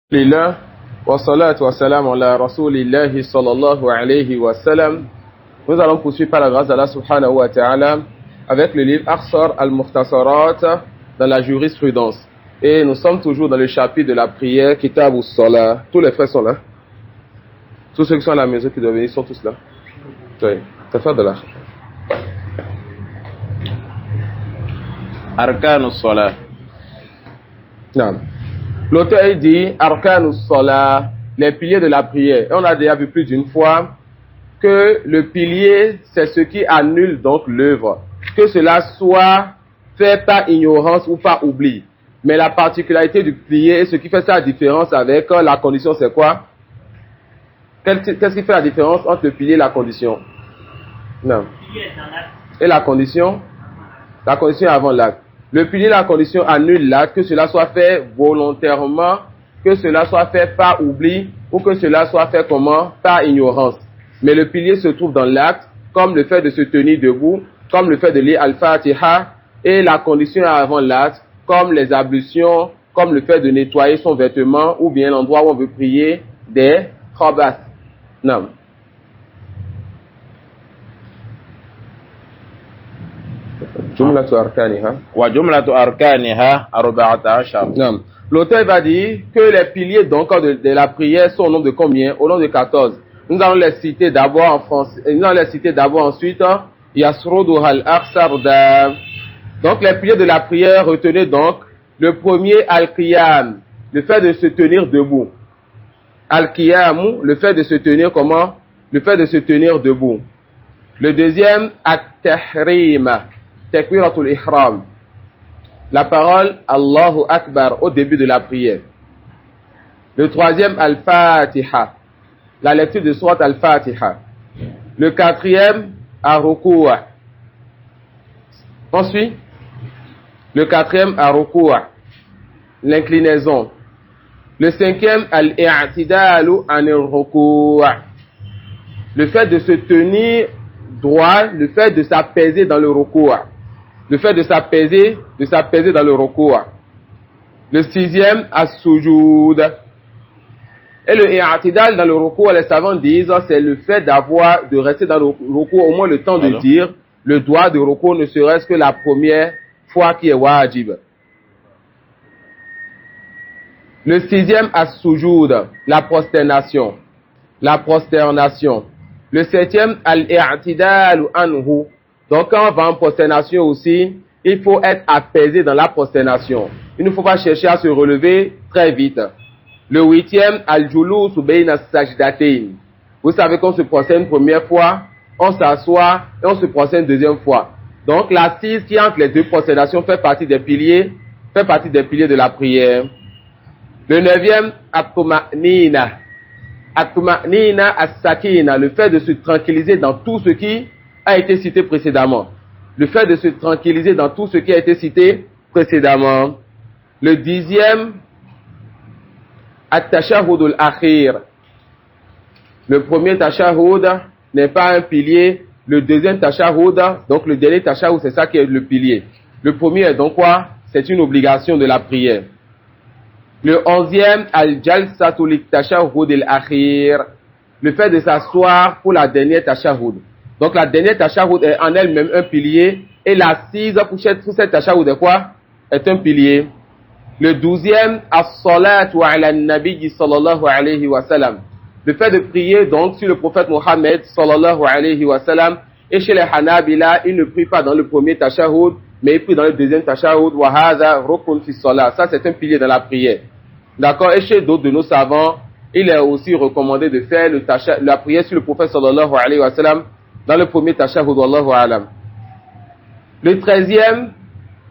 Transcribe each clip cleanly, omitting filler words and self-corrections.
Lillah wa salatu wa salam ala rasulillahi sallallahu alayhi wa sallam. Nous allons poursuivre par la grâce d'Allah subhanahu wa ta'ala avec le livre Akhsar al-Mukhtasarat dans la jurisprudence. Et nous sommes toujours dans le chapitre de la prière, Kitab as-Salah. Tous les frères sont là. Tous ceux qui sont à la maison qui doivent venir sont tous là. Oui, t'as fait de là. Arkan as-Salah. Non. L'auteur dit Arkan as-Salah, les piliers de la prière. Et on a déjà vu plus d'une fois que le pilier, c'est ce qui annule donc l'œuvre. Que cela soit fait par ignorance ou par oubli. Mais la particularité du pilier et ce qui fait sa différence avec la condition, c'est quoi? Qu'est-ce qui fait la différence entre le pilier et la condition? Non. Et la condition? La condition est avant l'acte. Le pilier et la condition annulent l'acte, que cela soit fait volontairement, que cela soit fait par oubli, ou que cela soit fait comment? Par ignorance. Mais le pilier se trouve dans l'acte, comme le fait de se tenir debout, comme le fait de lire Al-Fatiha, et la condition est avant l'acte, comme les ablutions, comme le fait de nettoyer son vêtement, ou bien l'endroit où on veut prier, des khabath. Non. Jumlatu arkaniha. Wa jumlatu arkaniha 14. Non. L'auteur va dire que les piliers donc de la prière sont au nombre de combien? Au nombre de 14. Nous allons les citer d'abord en français. Nous allons les citer d'abord ensuite. Yasruduha al-akhsar. Donc les piliers de la prière, retenez donc le premier al-qiyam, le fait de se tenir debout. Al-qiyam, le fait de se tenir comment? Le fait de se tenir debout. Le deuxième, at-tahrim, takbiratul ihram. La parole Allahu Akbar au début de la prière. Le troisième, al-Fatiha, la lecture de sourate al-Fatiha. Le quatrième, ar-ruku'. Ensuite, le quatrième, ar-ruku', l'inclinaison. Le cinquième, al-i'tidalu an-ruku', le fait de se tenir droit, le fait de s'apaiser dans le ruku'. Le fait de s'apaiser dans le ruku'. Le sixième, as-sujud. Et le i'tidal dans le ruku', les savants disent, c'est le fait de rester dans le ruku' au moins le temps de dire le doigt de ruku' ne serait-ce que la première fois qui est wajib. Le sixième, as-sujud, la prosternation. La prosternation. Le septième, al-i'tidalu anhu. Donc quand on va en prosternation aussi, il faut être apaisé dans la prosternation. Il ne faut pas chercher à se relever très vite. Le huitième, al-julus bayna as-sajdatain. Vous savez qu'on se prosterne une première fois, on s'assoit et on se prosterne une deuxième fois. Donc l'assise qui est entre les deux prosternations fait partie des piliers de la prière. Le neuvième, at-tuma'nina. At-tuma'nina as-sakina, le fait de se tranquilliser dans tout ce qui a été cité précédemment. Le fait de se tranquilliser dans tout ce qui a été cité précédemment. Le dixième, at-tashahhud al-akhir. Le premier tashahhud n'est pas un pilier. Le deuxième tashahhud, donc le dernier tashahhud, c'est ça qui est le pilier. Le premier est donc quoi? C'est une obligation de la prière. Le onzième, al-jalsatu lit-tashahhud al-akhir. Le fait de s'asseoir pour la dernière tashahhud. Donc la dernière tashahhud est en elle-même un pilier. Et l'assise pour cette tashahhud est quoi? Est un pilier. Le douzième, as-salatu ala an-nabi sallallahu alayhi wa sallam. Le fait de prier donc sur le prophète Mohammed sallallahu alayhi wa sallam. Et chez les Hanabila, ils ne prient pas dans le premier tashahhud, mais ils prient dans le deuxième tashahhud. Wa hadha rukun fi salat. Ça c'est un pilier dans la prière. D'accord? Et chez d'autres de nos savants, il est aussi recommandé de faire la prière sur le prophète sallallahu alayhi wa sallam dans le premier tashahhud, wallahu alam. Le 13e,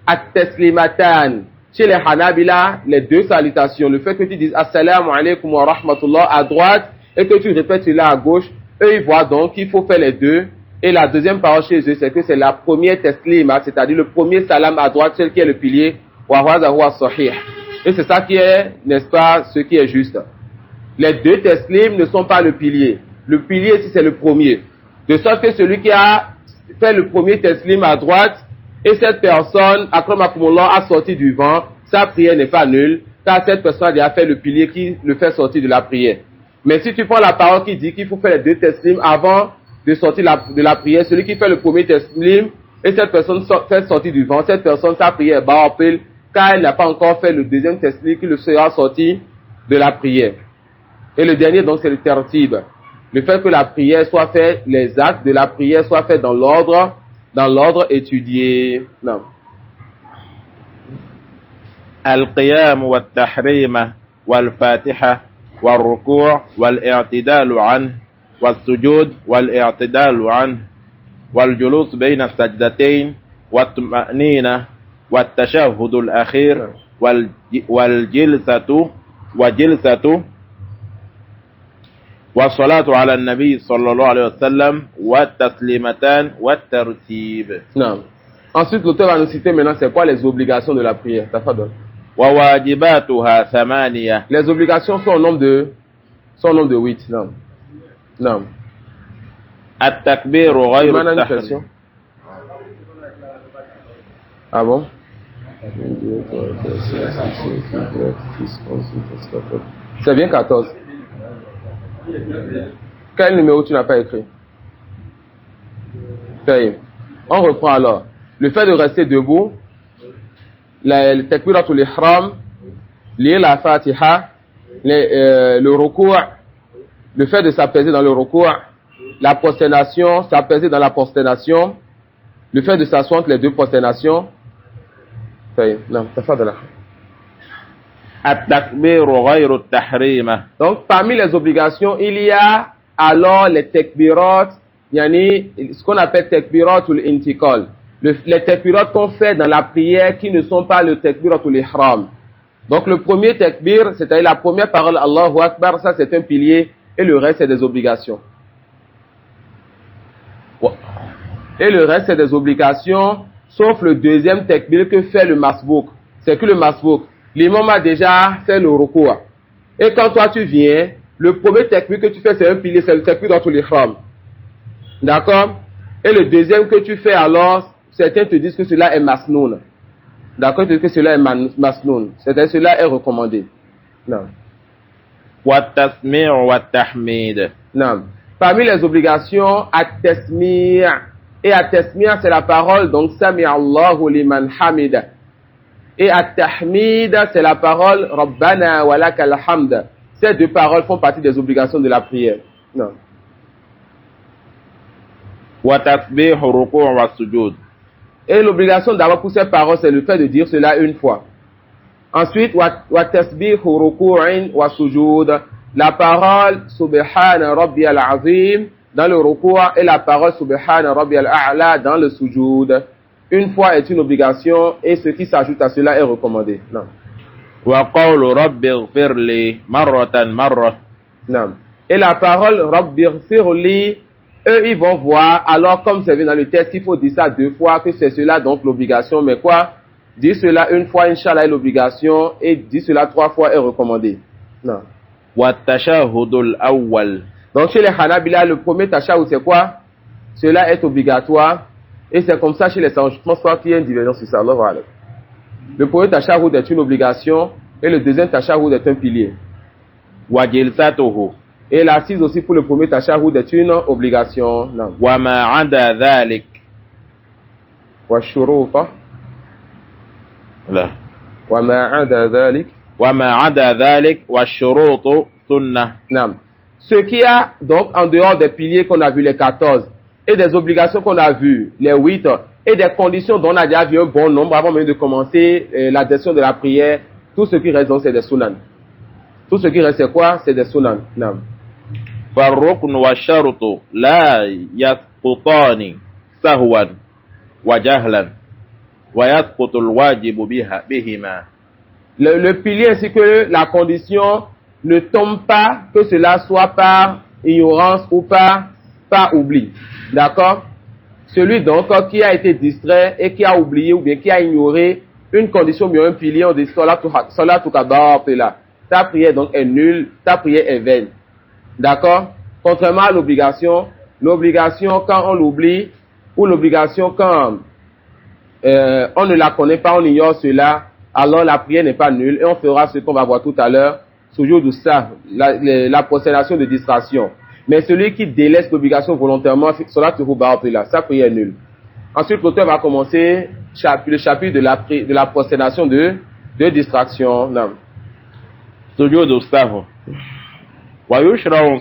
at-taslimatan. Chez les Hanabila, les deux salutations, le fait que tu dises assalamu alaykum wa rahmatullah à droite et que tu répètes cela à gauche, eux ils voient donc qu'il faut faire les deux. Et la deuxième parole chez eux, c'est que c'est la première taslima, c'est-à-dire le premier salam à droite, celle qui est le pilier, wa hadha huwa sahih. Et c'est ça qui est, n'est-ce pas, ce qui est juste. Les deux taslim ne sont pas le pilier. Le pilier, si c'est le premier. De sorte que celui qui a fait le premier taslim à droite, et cette personne, akramakumullah, a sorti du vent, sa prière n'est pas nulle. car cette personne a déjà fait le pilier qui le fait sortir de la prière. Mais si tu prends la parole qui dit qu'il faut faire les deux teslim avant de sortir de la prière, celui qui fait le premier teslim et cette personne fait sortir du vent, cette personne, sa prière est ba'atil, car elle n'a pas encore fait le deuxième teslim qui le sera sorti de la prière. Et le dernier, donc, c'est le tertib. Le fait que la prière soit faite, les actes de la prière soient faits dans l'ordre étudié. Non. القيام والتحريم والفاتحة والركوع والاعتدال عنه والسجود والاعتدال عنه والجلوس بين السجدتين والطمأنينة والتشهد الأخير والجلسة والصلاة على النبي صلى الله عليه وسلم والتسليمتان والترتيب. Non. Ensuite, l'auteur va nous citer maintenant c'est quoi les obligations de la prière. Tafadol. وواجباتها ثمانية. Les obligations sont au nombre de 8. Non. Non. التكبير غير التحريم. Ah bon? C'est bien 14. Quel numéro tu n'as pas écrit? On reprend alors. Le fait de rester debout, le takbiratul ihram, lire la fatiha, le ruku', le fait de s'apaiser dans le ruku', la prosternation, s'apaiser dans la prosternation, le fait de s'asseoir entre les deux prosternations. Non, t'as fait de là. التكبير غير التحريم. Donc, parmi les obligations, il y a alors les takbirat, yani, ce qu'on appelle takbirat ou l'intikal. Les takbirat qu'on fait dans la prière qui ne sont pas le takbirat ou l'ihram. Donc, le premier takbir, c'est-à-dire la première parole, Allahu Akbar, ça c'est un pilier, et le reste c'est des obligations. Et le reste c'est des obligations, sauf le deuxième takbir que fait le masbouk. C'est que le masbouk, l'imam a déjà fait le ruku'. Et quand toi tu viens, le premier takbir que tu fais c'est un pilier, c'est le takbir dans tout l'ihram. D'accord? Et le deuxième que tu fais alors, certains te disent que cela est masnoun. D'accord? Ils te disent que cela est masnoun. C'est-à-dire cela est recommandé. Non. والتسميع والتحميد. Non. Parmi les obligations, at-tasmi'. Et at-tasmi' c'est la parole, donc Sami Allahu liman hamida. Et at-tahmid, c'est la parole Rabbana wa lakal hamd. Ces deux paroles font partie des obligations de la prière. Non. وتسبيح الركوع والسجود. Et l'obligation d'avoir pour ces paroles, c'est le fait de dire cela une fois. Ensuite, wa tasbihu ruku'in wa sujud. La parole Subhana Rabbiyal Azim dans le ruku' et la parole Subhana Rabbiyal A'la dans le sujud. Une fois est une obligation et ce qui s'ajoute à cela est recommandé. Non. وقول رب اغفر لي مرة مرة. Non. Et la parole Rabbi ighfirli, eux ils vont voir, alors comme c'est vu dans le texte, il faut dire ça deux fois, que c'est cela donc l'obligation, mais quoi? Dire cela une fois, Inch'Allah, est l'obligation, et dire cela trois fois est recommandé. Non. والتشهد الأول. Donc chez les Hanabila, le premier tashahhud c'est quoi? Cela est obligatoire, et c'est comme ça chez les sages. Je pense pas qu'il y ait une divergence sur ça. Allah va aller. Le premier tashahhud est une obligation, et le deuxième tashahhud est un pilier. وجلسته. Et l'assise aussi pour le premier tashahhud est une obligation. Non. وما عدا ذلك. والشروط. لا. وما عدا ذلك. وما عدا ذلك والشروط سنة. Non. Ce qui a donc en dehors des piliers qu'on a vu les 14 et des obligations qu'on a vues les 8 et des conditions dont on a déjà vu un bon nombre avant même de commencer l'adhésion de la prière, tout ce qui reste donc c'est des sunan. Tout ce qui reste c'est quoi? C'est des sunan. Non. فالركن والشرط لا يسقطان سهوا وجهلا ويسقط الواجب بهما. Le pilier ainsi que la condition ne tombe pas, que cela soit par ignorance ou par oubli. D'accord? Celui donc qui a été distrait et qui a oublié ou bien qui a ignoré une condition bien un pilier, on dit salatu qada. Ta prière donc est nulle, ta prière est vaine. D'accord? Contrairement à l'obligation quand on l'oublie, ou l'obligation quand on ne la connaît pas, on ignore cela, alors la prière n'est pas nulle, et on fera ce qu'on va voir tout à l'heure, sujoud sahw, la prosternation de distraction. Mais celui qui délaisse l'obligation volontairement, salatuhu batila, sa prière est nulle. Ensuite, l'auteur va commencer le chapitre de la prosternation de distraction. Non. سجود السهو ويشرع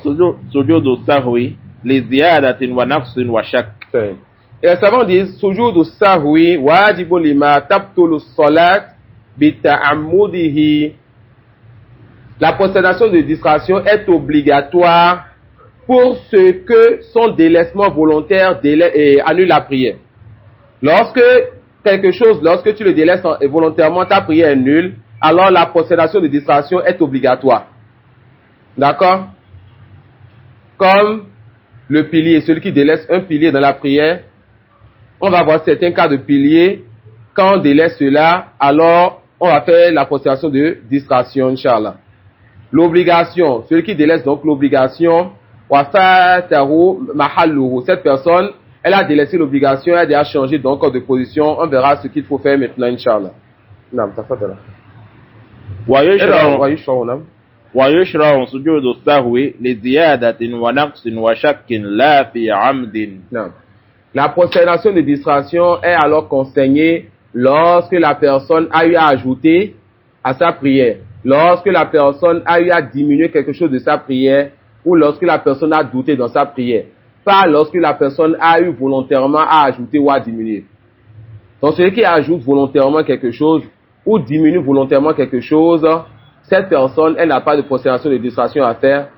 سجود السهو لزيادة ونقص وشك. Et les savants disent, sujoud sahwi wajibun lima tabtulu salat bita'ammudihi. La prosternation de distraction est obligatoire pour ce que son délaissement volontaire annule la prière. Lorsque tu le délaisses volontairement, ta prière est nulle, alors la prosternation de distraction est obligatoire. D'accord? Comme le pilier, celui qui délaisse un pilier dans la prière, on va voir certains cas de pilier. Quand on délaisse cela, alors on va faire la prosternation de distraction, Inch'Allah. L'obligation, celui qui délaisse donc l'obligation, cette personne, elle a délaissé l'obligation, elle a déjà changé donc de position. On verra ce qu'il faut faire maintenant, Inch'Allah. ويشرع سجود السهو لزيادة ونقص وشك لا في عمد. La prosternation de distraction est alors concernée lorsque la personne a eu à ajouter à sa prière, lorsque la personne a eu à diminuer quelque chose de sa prière, ou lorsque la personne a douté dans sa prière, pas lorsque la personne a eu volontairement à ajouter ou à diminuer. Donc celui qui ajoute volontairement quelque chose ou diminue volontairement quelque chose, cette personne, elle n'a pas de prosternation de distraction à faire,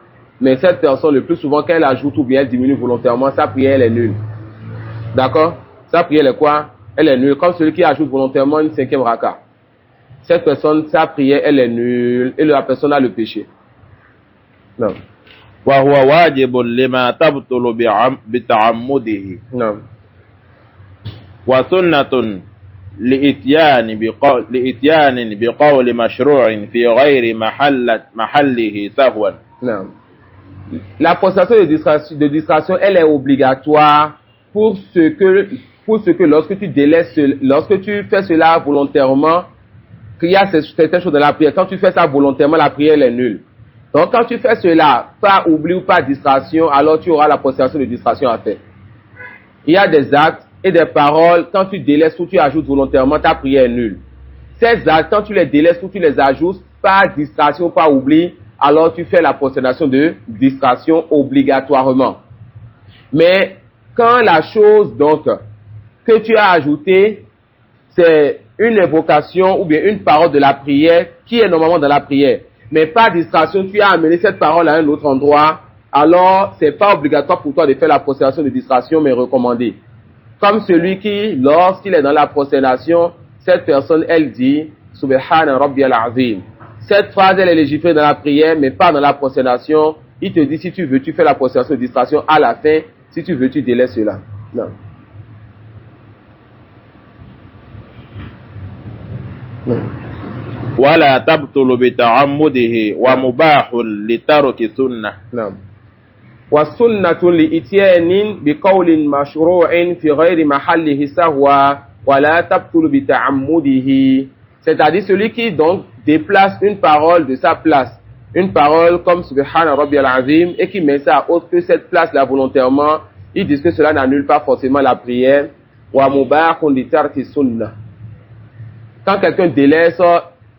mais cette personne, le plus souvent qu'elle ajoute ou bien elle diminue volontairement, sa prière elle est nulle. D'accord? Sa prière elle est quoi? Elle est nulle, comme celui qui ajoute volontairement une 5e raka. Cette personne, sa prière elle est nulle et la personne a le péché. Non. وهو واجب لما تبطل بتعمده. Non. وسنة لإتيان بقول مشروع في غير محله سهوا. Non. La prosternation de distraction, elle est obligatoire pour ce que lorsque tu délaisses, lorsque tu fais cela volontairement, qu'il y a certaines choses dans la prière. Quand tu fais ça volontairement, la prière elle est nulle. Donc quand tu fais cela, par oubli ou par distraction, alors tu auras la prosternation de distraction à faire. Il y a des actes et des paroles, quand tu délaisses ou tu ajoutes volontairement, ta prière est nulle. Ces actes, quand tu les délaisses ou tu les ajoutes par distraction ou par oubli, alors tu fais la prosternation de distraction obligatoirement. Mais quand la chose donc que tu as ajoutée, c'est une invocation ou bien une parole de la prière qui est normalement dans la prière, mais par distraction, tu as amené cette parole à un autre endroit, alors c'est pas obligatoire pour toi de faire la prosternation de distraction, mais recommandé. Comme celui qui, lorsqu'il est dans la prosternation, cette personne, elle dit Subhana Rabbiyal Azim. Cette phrase, elle est légiférée dans la prière, mais pas dans la prosternation. Il te dit, si tu veux, tu fais la prosternation de distraction à la fin. Si tu veux, tu délaisses cela. Non. Non. ولا تبطل بتعمده ومباح لترك سنة. نعم. والسنة لإتيان بقول مشروع في غير محله سهوا ولا تبطل بتعمده. C'est-à-dire celui qui donc déplace une parole de sa place, une parole comme Subhana Rabbiyal Azim, et qui met ça autre que cette place-là volontairement, ils disent que cela n'annule pas forcément la prière. Wa mubahun li tarki sunnah. Quand quelqu'un délaisse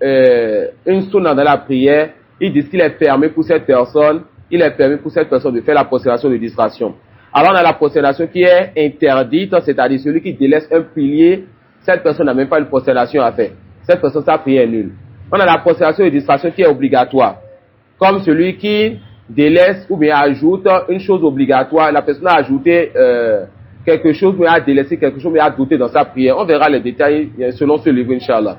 une sunna dans la prière, il dit qu'il est permis pour cette personne, de faire la prosternation de distraction. Alors on a la prosternation qui est interdite, c'est-à-dire celui qui délaisse un pilier, cette personne n'a même pas une prosternation à faire. Cette personne, sa prière est nulle. On a la prosternation de distraction qui est obligatoire, comme celui qui délaisse ou bien ajoute une chose obligatoire. La personne a ajouté quelque chose, mais a délaissé quelque chose, mais a douté dans sa prière. On verra les détails selon ce livre, Inch'Allah.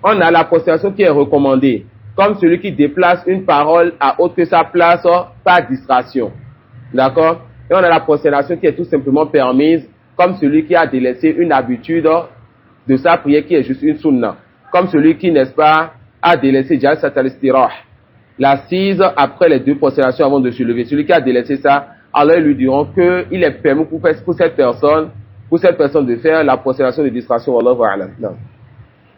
On a la prosternation qui est recommandée, comme celui qui déplace une parole à autre que sa place par distraction. D'accord? Et on a la prosternation qui est tout simplement permise, comme celui qui a délaissé une habitude de sa prière qui est juste une sunna. Comme celui qui, n'est-ce pas, a délaissé jalsat al-istirah, l'assise après les 2 prosternations avant de se lever. Celui qui a délaissé ça, alors ils lui diront qu'il est permis pour cette personne de faire la prosternation de distraction. Wallahu a'lam. Non.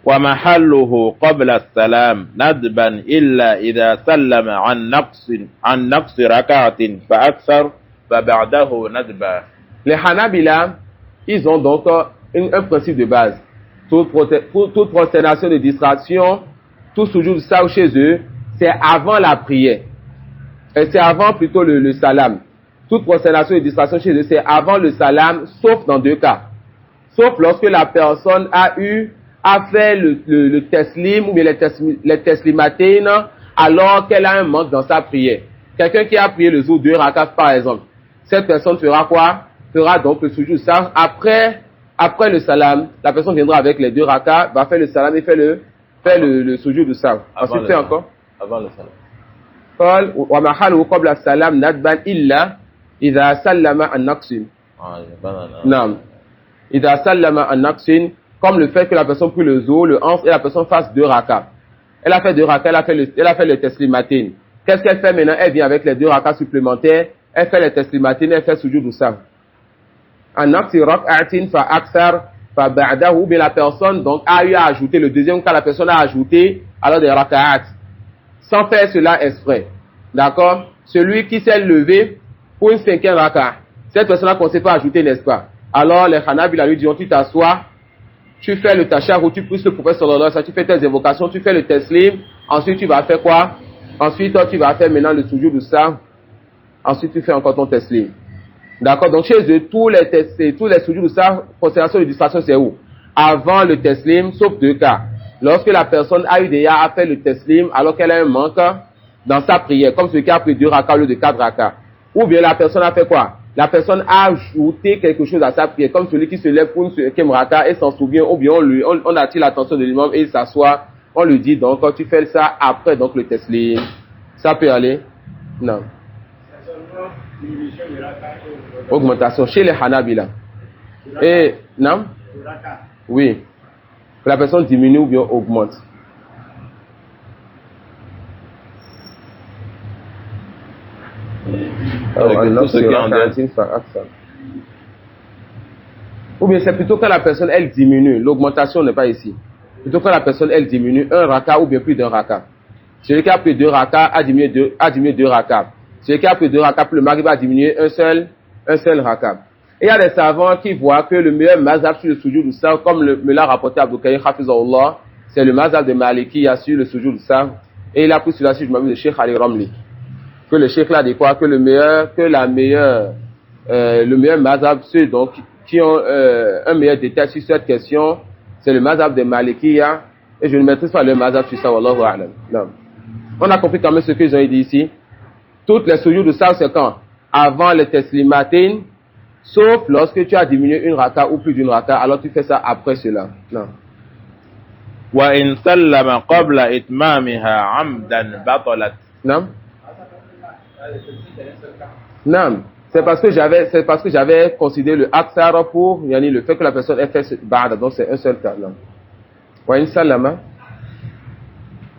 ومحله قبل السلام ندبا إلا إذا سلم عن نقص ركعة فأكثر فبعده ندبا. Les Hanabila, ils ont donc un principe de base. Toute prosternation de distraction, tout sujoud saw chez eux, c'est avant la prière. Et c'est avant plutôt le salam. Toute prosternation de distraction chez eux, c'est avant le salam, sauf dans deux cas. Sauf lorsque la personne a fait le teslim ou bien les teslimatin alors qu'elle a un manque dans sa prière. Quelqu'un qui a prié le jour 2 rakat par exemple. Cette personne fera quoi? Fera donc le sujoud saw après le salam. La personne viendra avec les 2 rakat, va faire le salam et fait le sujoud saw. Ensuite fait encore? Avant le salam. قال ومحله قبل السلام ندبا إلا إذا سلم عن نقص. Non. إذا سلم عن نقص, comme le fait que la personne prie le jour, le 11 et la personne fasse 2 rakas. Elle a fait 2 rakas, elle a fait le teslimatin. Qu'est-ce qu'elle fait maintenant? Elle vient avec les 2 rakas supplémentaires, elle fait le teslimatin, elle fait sujoud saw. En naqs rak'atin fa akthar fa ba'dahu, ou bien la personne donc a eu à ajouter le deuxième cas, la personne a ajouté alors des rak'at sans faire cela exprès. D'accord? Celui qui s'est levé pour une 5e raka, cette personne-là ne sait pas ajouter, n'est-ce pas? Alors les Hanabila lui diront, tu t'assois, tu fais le tashahhud, tu prises le prophète sallallahu alayhi wa sallam, tu fais tes invocations, tu fais le teslim, ensuite tu vas faire quoi? Ensuite tu vas faire maintenant le sujoud saw, ensuite tu fais encore ton teslim. D'accord? Donc chez eux, tous les sujoud saw, prosternation de distraction, c'est où? Avant le teslim, sauf 2 cas. Lorsque la personne a eu déjà à faire le teslim alors qu'elle a un manque dans sa prière, comme celui qui a pris 2 rakas au lieu de 4 rakas. Ou bien la personne a fait quoi? La personne a ajouté quelque chose à sa prière, comme celui qui se lève pour une 5e raka et s'en souvient, ou bien on attire l'attention de l'imam et il s'assoit, on lui dit donc quand tu fais ça après donc le teslim. Ça peut aller? Non. Augmentation chez les Hanabila. Et non? Oui. La personne diminue ou bien augmente. Ou bien c'est plutôt quand la personne elle diminue, l'augmentation n'est pas ici. Plutôt quand la personne elle diminue 1 raka ou bien plus d'1 raka. Celui qui a pris 2 raka a diminué 2 raka. Celui qui a pris 2 raka, le maghrib a diminué un seul raka. Et il y a des savants qui voient que le meilleur mazhab sur le sujoud saw, comme me l'a rapporté Abdul Karim Hafizahullah, c'est le mazhab de Maliki sur le sujoud saw. Et il a pris celui-là sur le Cheikh Ali Ramli. Que le Cheikh là dit quoi? Que le meilleur mazhab, ceux donc qui ont un meilleur détail sur cette question, c'est le mazhab de Maliki. Et je ne maîtrise pas le mazhab sur ça, wallahu a'lam. Non. On a compris quand même ce qu'ils ont dit ici. Toutes les sujoud saw, c'est quand? Avant le teslimatin, sauf lorsque tu as diminué 1 raka ou plus d'1 raka, alors tu fais ça après cela. Non. وإن سلم قبل إتمامها عمدا بطلت. Non. Non. C'est parce que j'avais considéré le aksara pour le fait que la personne ait fait ba'da, donc c'est un seul cas. Non.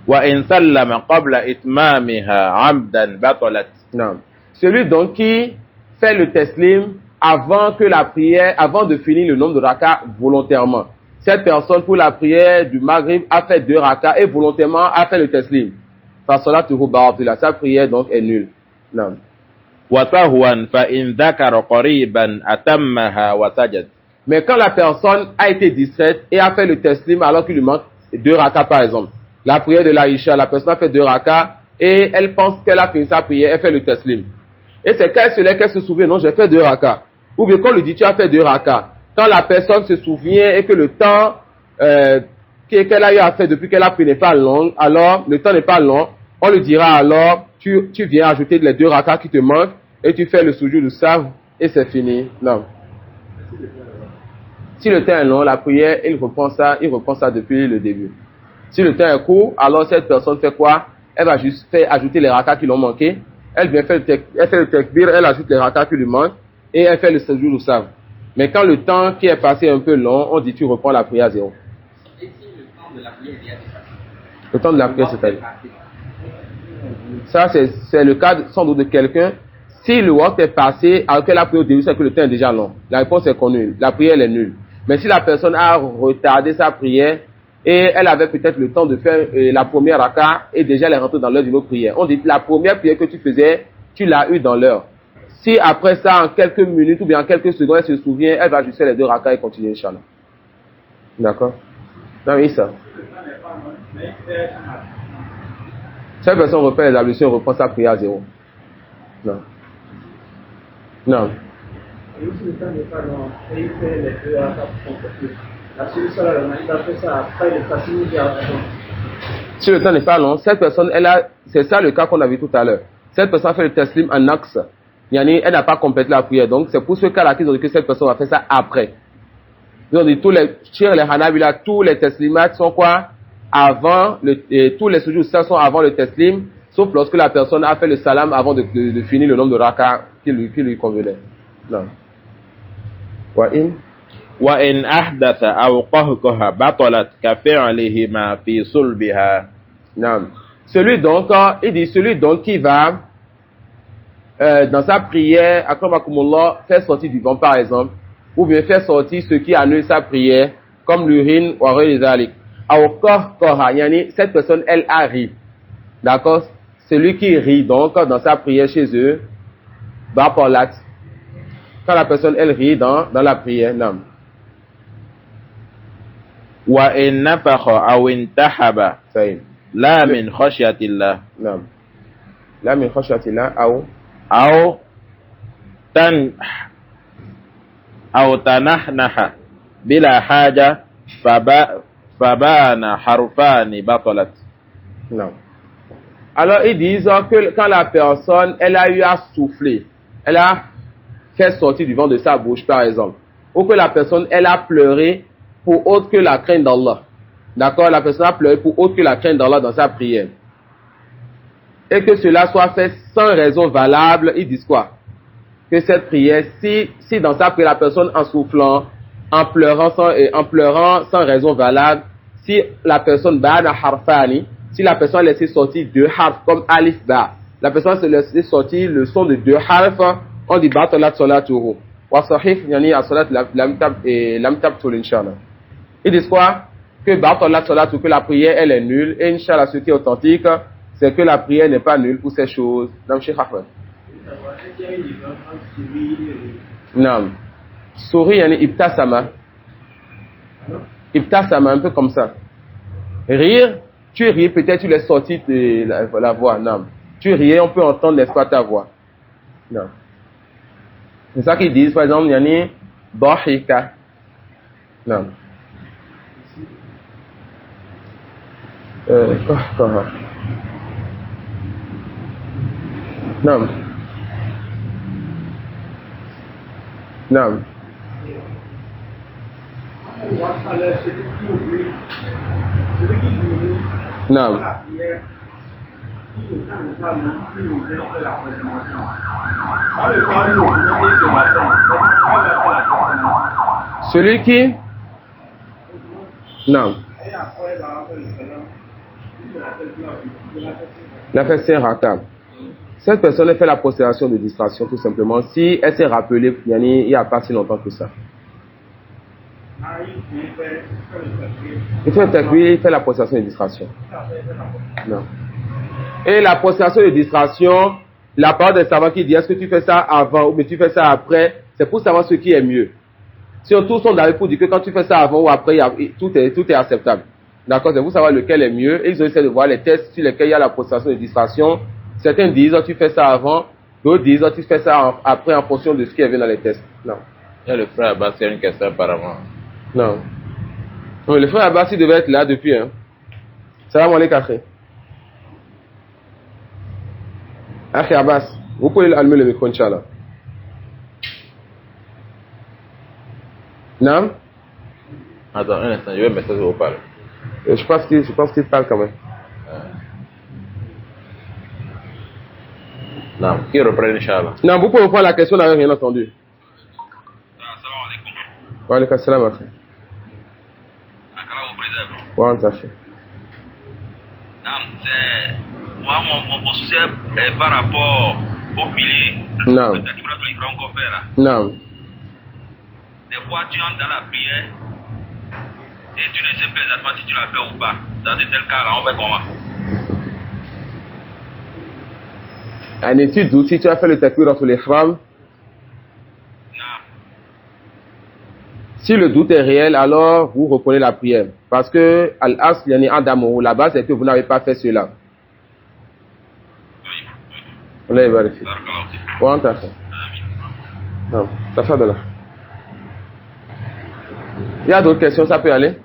وإن سلم قبل إتمامها عمدا بطلت. Non. Celui donc qui fait le teslim avant de finir le nombre de rakas volontairement. Cette personne pour la prière du Maghrib a fait 2 rakas et volontairement a fait le teslim. Sa prière donc est nulle. Non. Mais quand la personne a été distraite et a fait le teslim alors qu'il lui manque 2 rakas par exemple. La prière de l'Aïcha, la personne a fait 2 rakas et elle pense qu'elle a fini sa prière, elle fait le teslim. Et c'est qu'elle se souvient, non, j'ai fait 2 rakas. Ou bien quand on lui dit, tu as fait 2 rakas. Quand la personne se souvient et que le temps qu'elle a eu à faire depuis qu'elle a pris n'est pas long, alors le temps n'est pas long, on lui dira alors, tu viens ajouter les 2 rakas qui te manquent et tu fais le sujoud saw et c'est fini. Non. Si le temps est long, la prière, il reprend ça depuis le début. Si le temps est court, alors cette personne fait quoi? Elle va juste faire ajouter les rakas qui l'ont manqué. Elle vient faire le takbir, elle ajoute les rakas qui lui manquent et elle fait le sujoud saw. Mais quand le temps qui est passé un peu long, on dit tu reprends la prière à 0. Et si le temps de la prière est dépassé? Le temps de la prière, c'est-à-dire? Ça, c'est le cas sans doute de quelqu'un. Si le waqt est passé alors qu'elle a prié au début, c'est que le temps est déjà long. La réponse est connue. La prière elle est nulle. Mais si la personne a retardé sa prière et elle avait peut-être le temps de faire la première raka et déjà elle est rentrée dans l'heure d'une autre prière. On dit la première prière que tu faisais, tu l'as eue dans l'heure. Si après ça, en quelques minutes ou bien en quelques secondes, elle se souvient, elle va juste faire les 2 rakas et continuer, Inch'Allah. D'accord? Non, oui, ça. Cette personne refait les ablutions et reprend sa prière à 0. Non. Non. Et si le temps n'est pas long, et il fait les 2 rakas pour compléter. La solution, il a fait ça après le tassim qui a raison. Si le temps n'est pas long, cette personne, c'est ça le cas qu'on a vu tout à l'heure. Cette personne a fait le taslim en axe. Yani, elle n'a pas complété la prière. Donc, c'est pour ce cas-là qu'ils ont dit que cette personne va faire ça après. Ils ont dit, chez les Hanabila, tous les taslimats sont quoi? Avant, tous les sujous sont avant le taslim, sauf lorsque la personne a fait le salam avant de finir le nombre de rakas qui lui convenait. Non. وإن أحدث أو قهقه بطلت كفعلهما في صلبها. Non. Il dit celui donc qui va dans sa prière, akramakumullah, faire sortir du vent par exemple, ou bien faire sortir ce qui annule sa prière, comme l'urine ou les zalik. Cette personne, elle a ri. D'accord? Celui qui rit donc dans sa prière chez eux, bapolat. Quand la personne, elle rit dans la prière, non. وإن نفخ أو انتحب لا من خشية الله. نعم. لا من خشية الله أو تنحنح بلا حاجة فبان حرفان بطلت. Non. Alors ils disent que quand la personne, elle a eu à souffler, elle a fait sortir du vent de sa bouche par exemple, ou que la personne, elle a pleuré pour autre que la crainte d'Allah. D'accord? La personne a pleuré pour autre que la crainte d'Allah dans sa prière. Et que cela soit fait sans raison valable, ils disent quoi? Que cette prière, si dans sa prière, la personne en soufflant, en pleurant sans raison valable, si la personne ba'ana harfani, si la personne a laissé sortir 2 harfs comme alif ba, la personne se laisse sortir le son de 2 harfs, on dit batalat salatuhu. Wa sahih yani as-salat lam tabtul inshallah. Ils disent quoi? Que batalat salatuhu, que la prière elle est nulle, et inshallah ce qui est authentique, c'est que la prière n'est pas nulle pour ces choses. Non, Cheikh Ahmed. Non. Souris, yani ibtasama. Ibtasama, un peu comme ça. Rire, tu ris, peut-être tu laisses sortir la voix. Non. Tu ris, on peut entendre, n'est-ce pas, ta voix. Non. C'est ça qu'ils disent, par exemple, yani dahika. Non. Non. Non. Non. Celui qui? Non. Il a fait 5 rakas. Cette personne a fait la prosternation de distraction tout simplement. Si elle s'est rappelée, il n'y a pas si longtemps que ça. Il fait un takbir, il fait la prosternation de distraction. Non. Et la prosternation de distraction, la parole des savants qui dit est-ce que tu fais ça avant ou mais tu fais ça après, c'est pour savoir ce qui est mieux. Si on tous sont d'accord pour dire que quand tu fais ça avant ou après, tout est acceptable. D'accord, c'est pour savoir lequel est mieux. Et ils ont essayé de voir les tests sur lesquels il y a la prosternation de distraction. Certains disent tu fais ça avant, d'autres disent tu fais ça après en fonction de ce qui est venu dans les tests. Non. Il y a le frère Abbas, il y a une question apparemment. Non. Non, le frère Abbas il devait être là depuis. Hein. Salam alaikum. Akhi Abbas, vous pouvez allumer le micro, Inch'Allah. Non? Attends, un instant, je vais mettre ça sur vous parler. Je pense qu'il parle quand même. Non, qui reprend, Inch'Allah. Non, vous pouvez reprendre la question, on n'avait rien entendu. Assalamu alaikum. Wa alaikum assalam, akhi. Akala au président. Wa anta akhi. C'est moi mon sujet par rapport au pilier. Non. Là. Non. Des fois tu entres dans la prière et tu ne sais pas exactement si tu l'as fait ou pas. Dans de tels cas-là, on fait comment? Un étude d'où si tu as fait le takbiratul ihram, Non. si le doute est réel, alors vous reprenez la prière. Parce que al-asl yani adamu, la base c'est que vous n'avez pas fait cela. On va vérifier. Barakallahu fik. Bon, t'as fait. Non, t'as fait de là. Il y a d'autres questions, ça peut aller?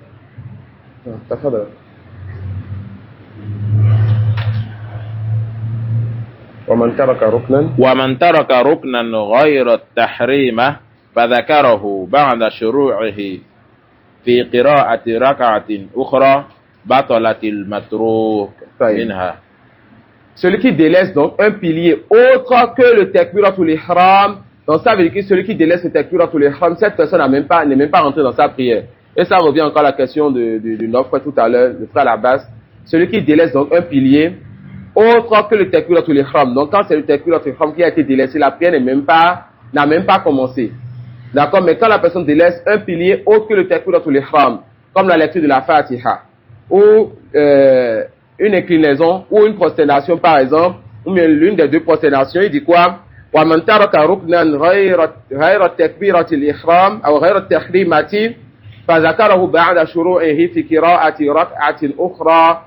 Non, t'as fait de là. ومن ترك ركنا ومن ترك ركنا غير التحريم فذكره بعد شروعه في قراءة ركعة أخرى بطلت المتروك منها. Celui qui délaisse donc un pilier autre que le takbiratul ihram, donc ça veut dire que celui qui délaisse le takbiratul ihram, cette personne n'est même pas rentrée dans sa prière. Et ça revient encore à la question de notre frère tout à l'heure, le frère à la base. Celui qui délaisse donc un pilier autre que le takbiratul ihram. Donc quand c'est le takbiratul ihram qui a été délaissé, la prière n'a même pas commencé. D'accord? Mais quand la personne délaisse un pilier autre que le takbiratul ihram, comme la lecture de la Fatiha, ou une inclinaison, ou une prosternation par exemple, ou bien l'une des deux prosternations, il dit quoi? وَمَنْ تَرَكَ رُكْنًا غَيْرَ التَّكْبِيرَةِ الْإِحْرَامِ أو غير التحريمة فذكره بعد شروعه في قراءة ركعة أخرى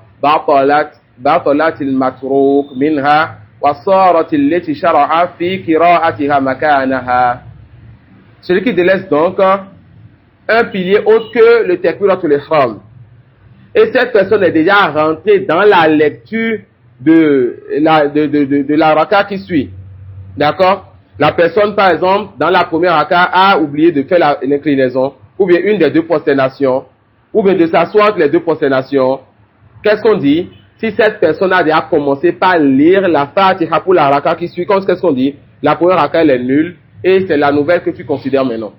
بطلت المتروك منها وصارت التي شرع في قراءتها مكانها. Celui qui délaisse donc un pilier autre que le takbiratul ihram. Et cette personne est déjà rentrée dans la lecture de la raka qui suit. D'accord? La personne, par exemple, dans la première raka, a oublié de faire l'inclinaison, ou bien une des deux prosternations, ou bien de s'asseoir entre les deux prosternations. Qu'est-ce qu'on dit? Si cette personne a déjà commencé par lire la Fatiha pour la raka qui suit, qu'est-ce qu'on dit? La première raka, elle est nulle, et c'est la nouvelle que tu considères maintenant.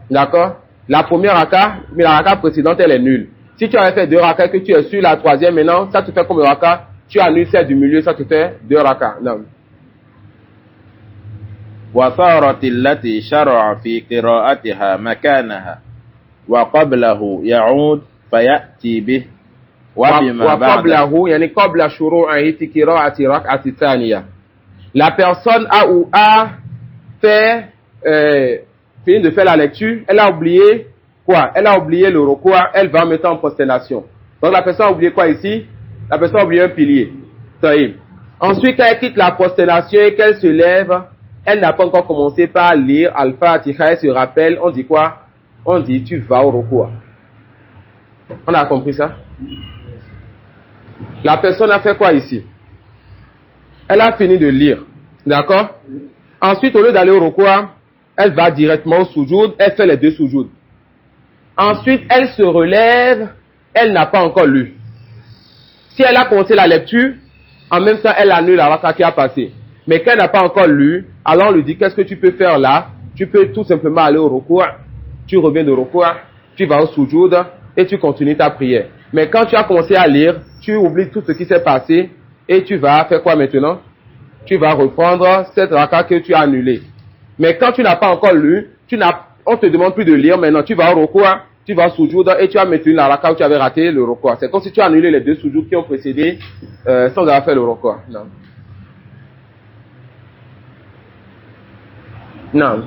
D'accord? La première raka, mais la raka précédente, elle est nulle. Si tu avais fait deux rakas, que tu es sur la troisième maintenant, ça te fait combien de rakas? Tu annules celle du milieu, ça te fait deux rakas. Non. وصارت التي شرع في قراءتها مكانها وقبله يعود فيأتي به وبما بعده. وقبله يعني قبل شروعه في قراءة ركعة الثانية. La personne a fait fini de faire la lecture, elle a oublié quoi? Elle a oublié le recours, elle va mettre en prosternation. Donc la personne a oublié quoi ici? La personne a oublié un pilier. Ensuite, quand elle quitte la prosternation et qu'elle se lève, elle n'a pas encore commencé par lire Al-Fatiha, elle se rappelle, on dit quoi? On dit tu vas au recours. On a compris ça? La personne a fait quoi ici? Elle a fini de lire. D'accord? Ensuite, au lieu d'aller au recours, elle va directement au soujoud, elle fait les deux soujouds. Ensuite, elle se relève, elle n'a pas encore lu. Si elle a commencé la lecture, en même temps, elle annule la raka qui a passé. Mais qu'elle n'a pas encore lu, alors on lui dit, qu'est-ce que tu peux faire là? Tu peux tout simplement aller au recours, tu reviens de recours, tu vas au soujoud et tu continues ta prière. Mais quand tu as commencé à lire, tu oublies tout ce qui s'est passé et tu vas faire quoi maintenant? Tu vas reprendre cette raka que tu as annulée. Mais quand tu n'as pas encore lu, on te demande plus de lire, maintenant tu vas au recours, tu vas au soujoud et tu as maintenu la raka où tu avais raté le recours. C'est comme si tu as annulé les deux soujouds qui ont précédé sans avoir fait le recours. Non. Non.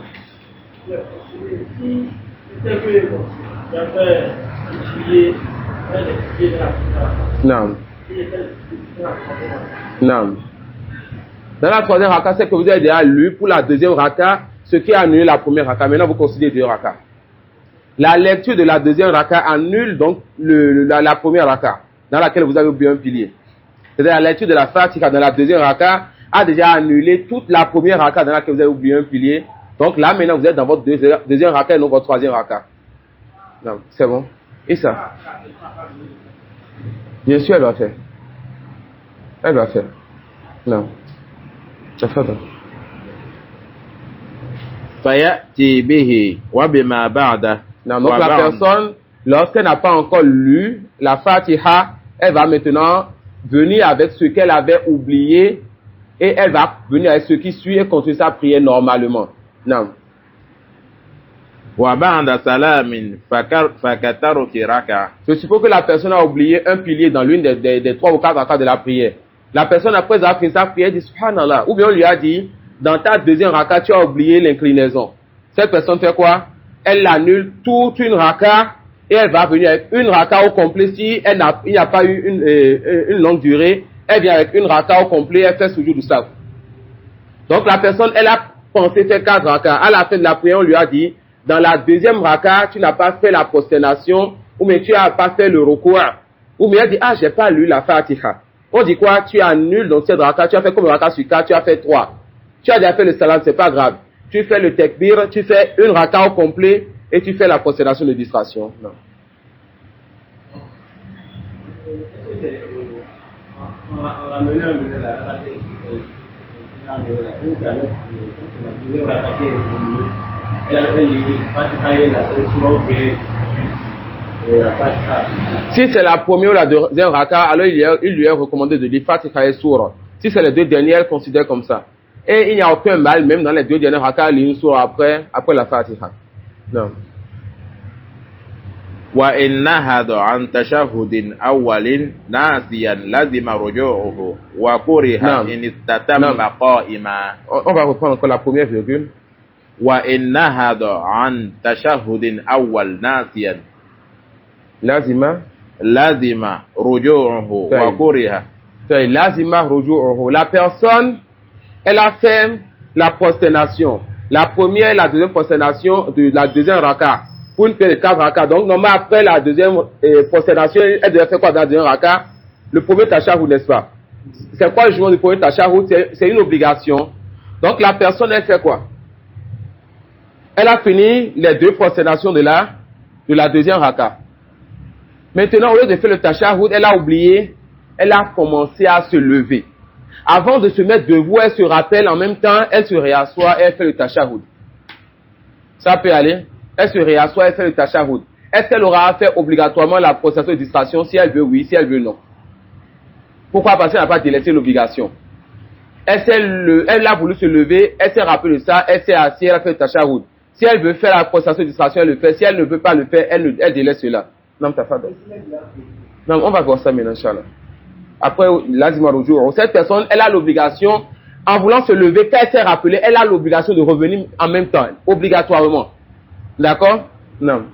Non. Non. Dans la troisième raka, c'est que vous avez déjà lu pour la deuxième raka, ce qui a annulé la première raka. Maintenant, vous considérez deux rakas. La lecture de la deuxième raka annule donc la première raka, dans laquelle vous avez oublié un pilier. C'est-à-dire la lecture de la Fatiha dans la deuxième raka a déjà annulé toute la première raka dans laquelle vous avez oublié un pilier. Donc là, maintenant, vous êtes dans votre deuxième raka et non votre troisième raka. Non, c'est bon. Et ça? Bien sûr, elle va faire. Elle va faire. Non. Ça fait bon. فيأتي به وبما بعده. Non, donc la personne, lorsqu'elle n'a pas encore lu la Fatiha, elle va maintenant venir avec ce qu'elle avait oublié et elle va venir avec ce qui suit et continuer sa prière normalement. Non. وبعد سلام فكترك ركعة. Je suppose que la personne a oublié un pilier dans l'une des 3 ou 4 rakas de la prière. La personne, après avoir fini sa prière, dit Subhanallah. Ou bien on lui a dit, dans ta deuxième raka, tu as oublié l'inclinaison. Cette personne fait quoi? Elle annule toute une raka et elle va venir avec une raka au complet. Si il n'y a pas eu une longue durée, elle vient avec une raka au complet, elle fait sujoud du sahw. Donc la personne, elle a pensé faire 4 rakas. À la fin de la prière, on lui a dit, dans la deuxième raka, tu n'as pas fait la prosternation, ou bien tu n'as pas fait le recours. Ou bien elle dit, j'ai pas lu la Fatiha. On dit quoi? Tu annules dans cette raka, tu as fait comme raka sur 4, tu as fait 3. Tu as déjà fait le salam, c'est pas grave. Tu fais le tekbir, tu fais une raka au complet et tu fais la prosternation de distraction. Non. Si c'est la première ou la deuxième raka, alors il lui est recommandé de dire Fatiha et Soura. Si c'est les 2 dernières, elle considère comme ça. Et il n'y a aucun mal, même dans les 2 dernières raka, il y a une Soura après la Fatiha. Non. وإن نهض عن تشهد أول ناسيا لزم رجوعه وكره إن استتم قائما. On va reprendre encore la première virgule. وإن نهض عن تشهد أول ناسيا لازم رجوعه وكره. Lazima ruju'uhu. La personne, elle a fait la prosternation. La première et la deuxième prosternation de la deuxième raka. Pour une période de 4 rakas. Donc, normalement, après la deuxième prosternation, elle devait faire quoi dans la deuxième raka? Le premier tashahhud, n'est-ce pas? C'est quoi le jugement du premier tashahhud? C'est une obligation. Donc, la personne, elle fait quoi? Elle a fini les 2 prosternations de la deuxième raka. Maintenant, au lieu de faire le tashahhud, elle a oublié, elle a commencé à se lever. Avant de se mettre debout, elle se rappelle en même temps, elle se réassoit et elle fait le tashahhud. Ça peut aller? Elle se réassoit, elle fait le tashahhud. Est-ce qu'elle aura à faire obligatoirement la prosternation de distraction? Si elle veut, oui. Si elle veut, non. Pourquoi? Parce qu'elle n'a pas délaissé l'obligation. Elle a voulu se lever, elle s'est rappelé de ça, elle s'est assise, elle a fait le tashahhud. Si elle veut faire la prosternation de distraction, elle le fait. Si elle ne veut pas le faire, elle délaisse cela. Non, t'as pas non, on va voir ça maintenant, Inch'Allah. Après, lazima ruju'uhu. Cette personne, elle a l'obligation, en voulant se lever, quand elle s'est rappelée, elle a l'obligation de revenir en même temps, obligatoirement. D'accord? Non.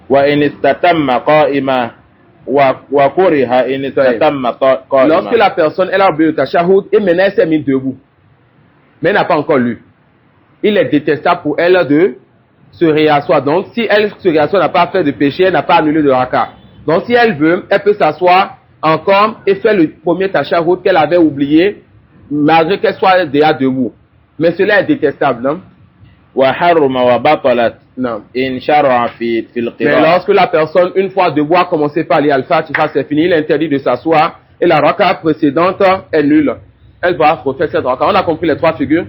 وإن استتم قائما وكره إن استتم قائما. Lorsque la personne, elle a oublié le tashahhud et maintenant elle s'est mise debout, mais elle n'a pas encore lu, il est détestable pour elle de se réasseoir. Donc, si elle se réassoit, n'a pas fait de péché, elle n'a pas annulé de raka. Donc, si elle veut, elle peut s'asseoir encore et faire le premier tashahhud qu'elle avait oublié, malgré qu'elle soit déjà debout. Mais cela est détestable, non? وحرم وبطلت Non. إن شرع في Mais القراءة. lorsque la personne, une fois debout, a commencé par les al-Fatiha, c'est fini, il est interdit de s'asseoir et la raka précédente est nulle. Elle va refaire cette raka. On a compris les 3 figures.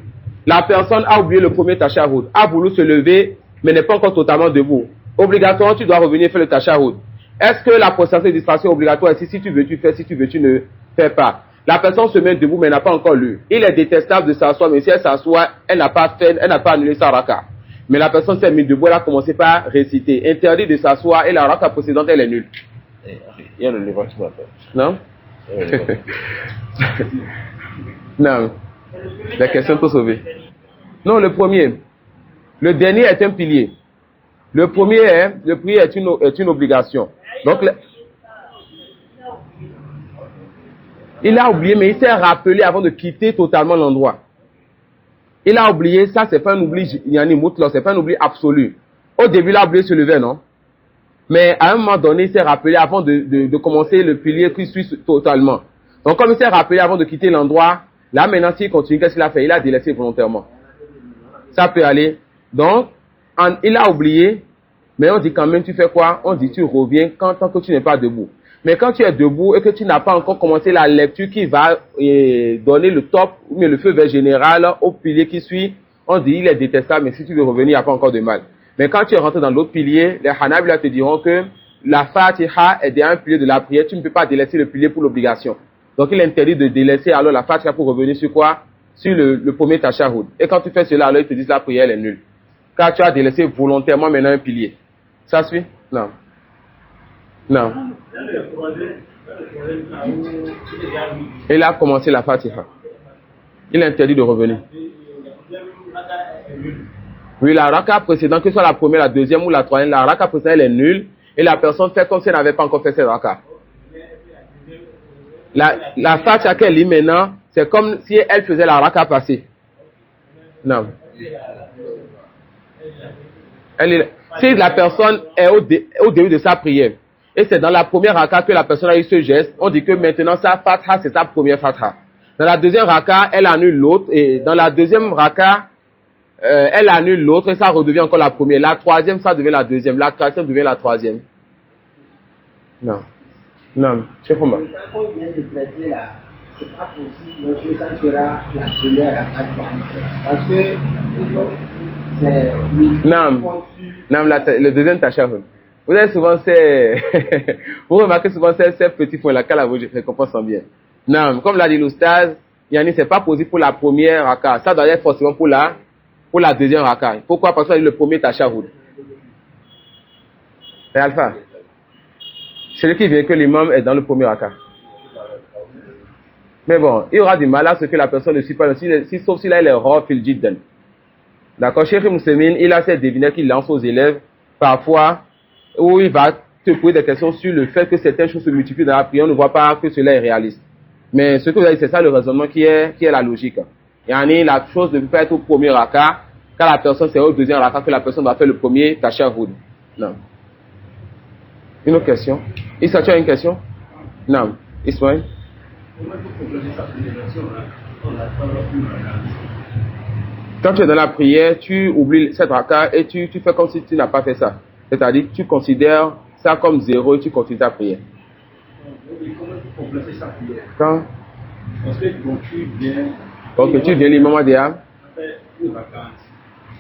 La personne a oublié le premier tashahhud, a voulu se lever, mais n'est pas encore totalement debout. Obligatoirement, tu dois revenir faire le tashahhud. Est-ce que la prosternation de distraction est obligatoire? Si tu veux, tu fais. Si tu veux, tu ne fais pas. La personne se met debout, mais n'a pas encore lu. Il est détestable de s'asseoir, mais si elle s'assoit, elle n'a pas annulé sa raka. Mais la personne s'est mise debout, elle a commencé par réciter. Interdit de s'asseoir et la raka précédente, elle est nulle. Il y a le livre qui va faire. Non? Non. La question pour sauver. Non, le premier. Le dernier est un pilier. Le premier est une obligation. Donc, il a oublié, mais il s'est rappelé avant de quitter totalement l'endroit. Il a oublié, ça c'est pas un oubli, c'est pas un oubli absolu. Au début, il a oublié de se lever, non? Mais à un moment donné, il s'est rappelé avant de commencer le pilier qui suit totalement. Donc comme il s'est rappelé avant de quitter l'endroit, là maintenant s'il continue, qu'est-ce qu'il a fait? Il a délaissé volontairement. Ça peut aller. Donc, il a oublié, mais on dit quand même, tu fais quoi? On dit tu reviens tant que tu n'es pas debout. Mais quand tu es debout et que tu n'as pas encore commencé la lecture qui va donner le top, mais le feu vert général au pilier qui suit, on dit il est détestable, mais si tu veux revenir, il n'y a pas encore de mal. Mais quand tu es rentré dans l'autre pilier, les Hanabila te diront que la Fatiha est un pilier de la prière, tu ne peux pas délaisser le pilier pour l'obligation. Donc il est interdit de délaisser alors la Fatiha pour revenir sur quoi? Sur le premier tashahhud. Et quand tu fais cela, alors ils te disent la prière elle est nulle. car tu as délaissé volontairement maintenant un pilier. Ça suit? Non. Non. Il a commencé la Fatiha. Il est interdit de revenir. Oui, la raka précédente, que ce soit la première, la deuxième ou la troisième, la raka précédente, elle est nulle. Et la personne fait comme si elle n'avait pas encore fait cette raka. La Fatiha qu'elle lit maintenant, c'est comme si elle faisait la raka passée. Non. Si la personne est au début de sa prière, et c'est dans la première raka que la personne a eu ce geste, on dit que maintenant sa Fatiha, c'est sa première Fatiha. Dans la deuxième raka, elle annule l'autre, et dans la deuxième raka, elle annule l'autre, et ça redevient encore la première. La troisième, ça devient la deuxième. La quatrième devient la troisième. Non. Non, Cheikh Omar. Quand on vient de traiter là, c'est pas possible que ça sera la première raka. Parce que c'est... Non, le deuxième tashahhud. Vous avez souvent vous remarquez souvent ces petits points là, quand la je récompense bien. Non, comme l'a dit l'oustaz, yani c'est pas possible pour la première raka. Ça doit être forcément pour la deuxième raka. Pourquoi? Parce que c'est le premier tashahhud. C'est Alpha. Celui qui vient que l'imam est dans le premier raka. Mais bon, il y aura du mal à ce que la personne ne suit pas, sauf s'il a les rois fil jiddan. D'accord, Cheikh Moussemine, il a cette devinette qu'il lance aux élèves, parfois, où il va te poser des questions sur le fait que certaines choses se multiplient dans la prière, on ne voit pas que cela est réaliste. Mais ce que vous avez dit, c'est ça le raisonnement qui est la logique. Yani, la chose ne peut pas être au premier raka, quand la personne c'est au deuxième raka que la personne va faire le premier tashahhud. Non. Une autre question? Issa, tu as une question? Non. Ismaël? Quand tu es dans la prière, tu oublies cette raka et tu fais comme si tu n'as pas fait ça. C'est-à-dire, tu considères ça comme zéro et tu continues ta prière. Quand? Ok, tu viens l'imam Adéa.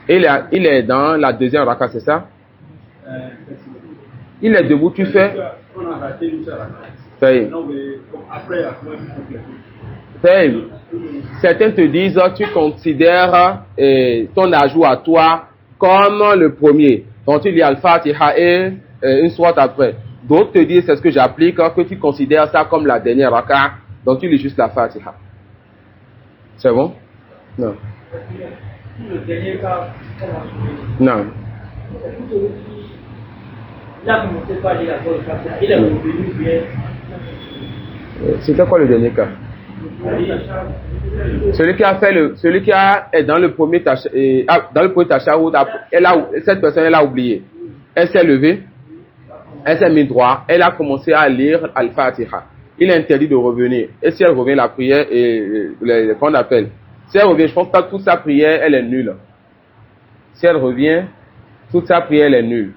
Il est dans la deuxième raka, c'est ça? Il est debout, tu fais. Ça y est. Certains te disent, tu considères ton ajout à toi comme le premier. Donc tu lis Al-Fatiha et une sourate après. D'autres te disent, c'est ce que j'applique, que tu considères ça comme la dernière raka. Donc tu lis juste la Fatiha. C'est bon? Non. Non. C'était quoi le dernier cas? Celui qui est dans le premier tashahhud, cette personne elle a oublié. Elle s'est levée, elle s'est mise droit, elle a commencé à lire Al-Fatiha. Il est interdit de revenir. Et si elle revient, la prière qu'on appelle. Si elle revient, je pense pas que toute sa prière elle est nulle. Si elle revient, toute sa prière elle est nulle.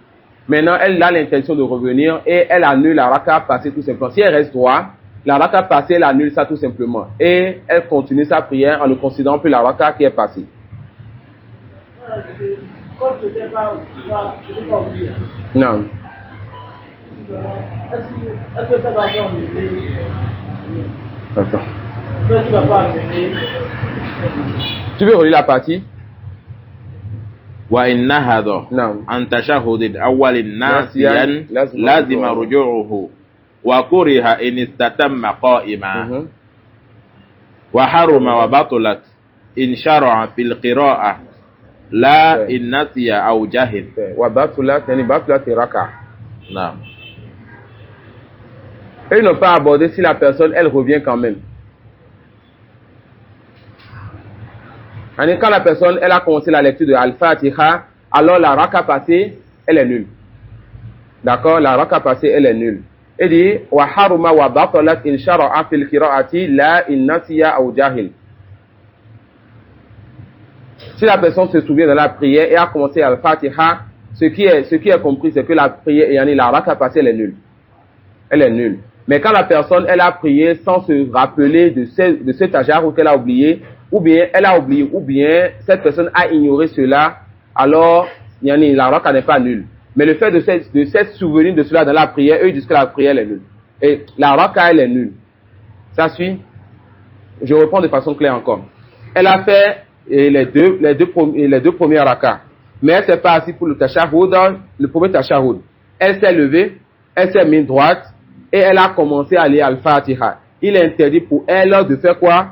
Maintenant, elle a l'intention de revenir et elle annule la raka passée tout simplement. Si elle reste droit, la raka passée, elle annule ça tout simplement. Et elle continue sa prière en ne considérant plus la raka qui est passée. Non. Attends. Tu veux relire la partie? وإن نهض عن تشهد الأول ناسيا لازم رجوعه وكره إن استتم قائما وحرم وبطلت إن شرع في القراءة لا إن نسي أو جهل وبطلت يعني بطلت ركع. نعم. Et ils n'ont pas abordé si la personne elle revient quand même. Quand la personne elle a commencé la lecture de Al-Fatiha, alors la raka passée elle est nulle. D'accord, la raka passée elle est nulle. Il dit wa haruma wa batalat in shara'a fil qira'ati la in nasiya aw jahil. Si la personne se souvient de la prière et a commencé Al-Fatiha, ce qui est compris c'est que la prière yani la raka passée elle est nulle. Elle est nulle. Mais quand la personne elle a prié sans se rappeler de ce tashahhud qu'elle a oublié, ou bien elle a oublié, ou bien cette personne a ignoré cela, alors yani, la raka n'est pas nulle. Mais le fait de s'être souvenu de cela dans la prière, eux disent que la prière est nulle. Et la raka elle est nulle. Ça suit? Je reprends de façon claire encore. Elle a fait les deux premières rakas. mais elle s'est pas assise pour le tashahhud, le premier tashahhud. Elle s'est levée, elle s'est mise droite, et elle a commencé à lire Al-Fatiha. Il est interdit pour elle de faire quoi?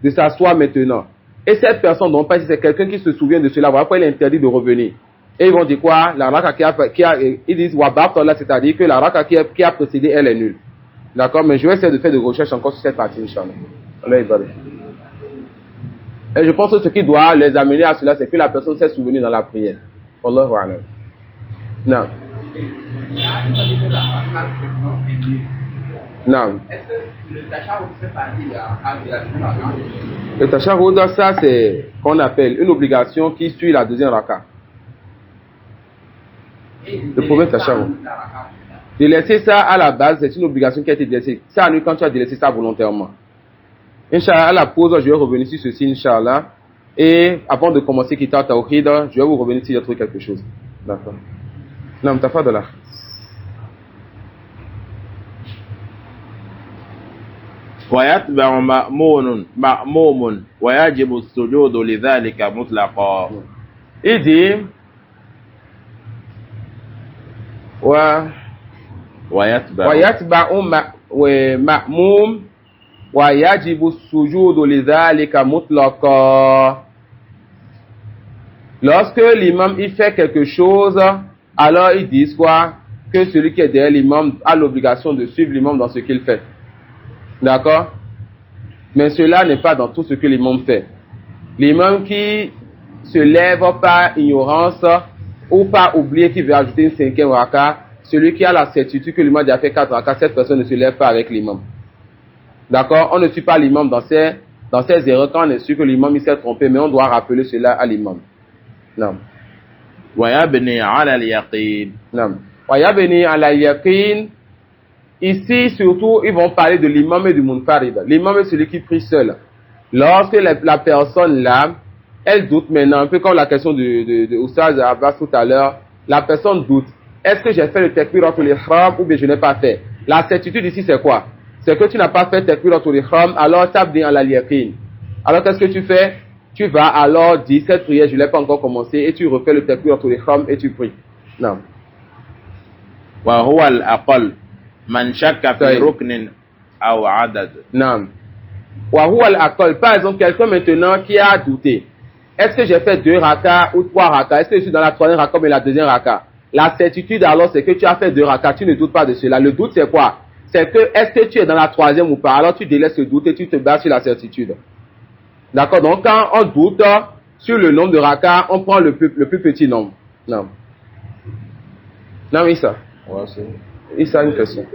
De s'asseoir maintenant. Et cette personne, donc, si c'est quelqu'un qui se souvient de cela, après il est interdit de revenir. Et ils vont dire quoi? La raka ils disent Wabartola, c'est-à-dire que la raka qui a précédé, elle est nulle. D'accord? Mais je vais essayer de faire des recherches encore sur cette partie, Inch'Allah. Et je pense que ce qui doit les amener à cela, c'est que la personne s'est souvenue dans la prière. Wallahu a'lam. Non. Non. Est-ce que le tashahhud fait partie de la deuxième raka? Le tashahhud, ça c'est qu'on appelle une obligation qui suit la deuxième raka. Le premier tashahhud. Délaisser ça à la base, c'est une obligation qui a été délaissée. Ça annule quand tu as délaissé ça volontairement. Inch'Allah, à la pause, je vais revenir sur ceci, Inch'Allah. Et avant de commencer Kitab Tawhid, je vais vous revenir si j'ai trouvé quelque chose. D'accord. Non, t'as pas de là. ويتبع مأموم ويجب السجود لذلك مطلقا. Il dit ويتبع مأموم ويجب السجود لذلك مطلقا. Lorsque l'imam il fait quelque chose, alors ils disent quoi? Que celui qui est derrière l'imam a l'obligation de suivre l'imam dans ce qu'il fait. D'accord? Mais cela n'est pas dans tout ce que l'imam fait. L'imam qui se lève par ignorance ou par oublier qu'il veut ajouter une cinquième raka, celui qui a la certitude que l'imam a fait 4 rakas, cette personne ne se lève pas avec l'imam. D'accord? On ne suit pas l'imam dans ses erreurs quand on est sûr que l'imam s'est trompé, mais on doit rappeler cela à l'imam. Non. ويبني على اليقين. Non. ويبني على اليقين. Ici, surtout, ils vont parler de l'imam et du munfarid. L'imam est celui qui prie seul. Lorsque la personne là, elle doute maintenant, un peu comme la question de Oustaz Abbas tout à l'heure, la personne doute. Est-ce que j'ai fait le takbiratul ihram ou bien je n'ai pas fait? La certitude ici, c'est quoi? C'est que tu n'as pas fait takbiratul ihram, alors tabdi ala al-yaqin. Alors qu'est-ce que tu fais? Tu vas alors dire cette prière, je ne l'ai pas encore commencé, et tu refais le takbiratul ihram et tu pries. Non. وهو الأقل من شك في ركن أو عدد. Non. وهو الأقل. Par exemple, quelqu'un maintenant qui a douté. Est-ce que j'ai fait 2 rakas ou 3 rakas? Est-ce que je suis dans la 3e raka ou la 2e raka? La certitude alors c'est que tu as fait 2 rakas, tu ne doutes pas de cela. Le doute c'est quoi? C'est que est-ce que tu es dans la 3e ou pas? Alors tu délaisses le doute et tu te bases sur la certitude. D'accord? Donc quand on doute sur le nombre de rakas, on prend le plus petit nombre. Non. Non, Issa. Issa a une question.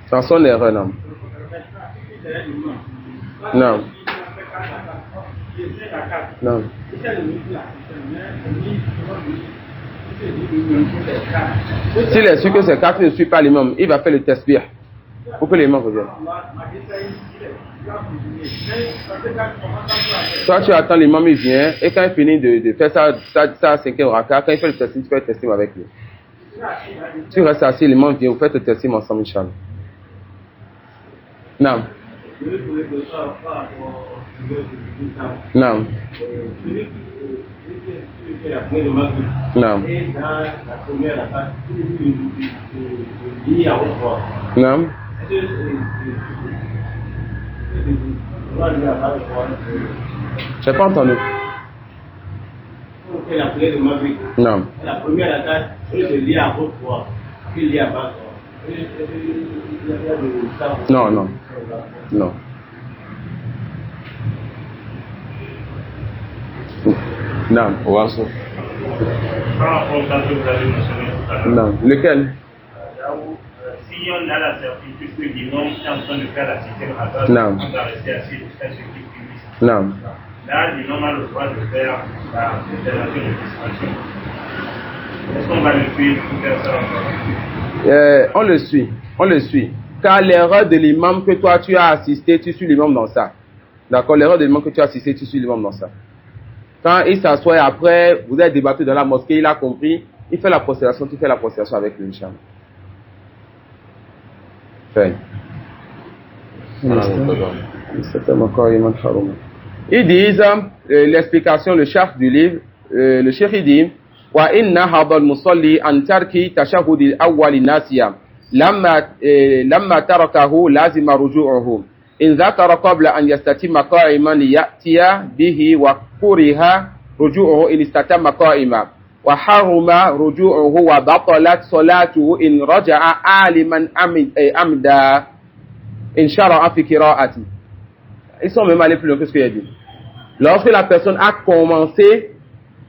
Sans son erreur, non. Non. Non. S'il est sûr que c'est 4 ne suit pas l'imam, il va faire le tasbih pour que l'imam revienne. Toi, tu attends l'imam, il vient, et quand il finit de faire sa 5e raka, quand il fait le tasbih, tu fais le tasbih avec lui. Tu restes assis, l'imam vient, vous faites le tasbih ensemble, Inch'Allah. Non. Non. Non. Non. J'ai pas entendu. Non. La première attaque, je lis à haute voix, puis lis à basse voix. Non, non. Non. Non. Par rapport au cas que vous avez mentionné tout à l'heure. Non. Lequel? Si on a la certitude que l'imam est en train de faire la 6e raka, Non. on va rester assis jusqu'à ce qu'il finisse. Non. Là, l'imam a le droit de faire la déclaration de distraction. Est-ce qu'on va le suivre pour faire ça encore? On le suit. On le suit. Car l'erreur de l'imam que toi tu as assisté, tu suis l'imam dans ça. D'accord? L'erreur de l'imam que tu as assisté, tu suis l'imam dans ça. Quand il s'assoit et après, vous êtes débattu dans la mosquée, il a compris, il fait la prostration, tu fais la prostration avec lui, Inch'Allah. Fait. Ils disent, l'explication, le chef du livre, le cheikh il dit wa inna hadha al-musalli an tarki tashahhud al-awwal nasiya lamma tarakahu lazima ruju'uhu in dhakara qabla an yastatimma qa'iman ya'tiya bihi wa kuriha ruju'uhu in istatama qa'ima wa haruma ruju'uhu wa batalat salatuhu in raja'a aliman amda in shara'a fi qira'ati. Ils sont même allés plus loin que ce qu'il a dit. Lorsque la personne a commencé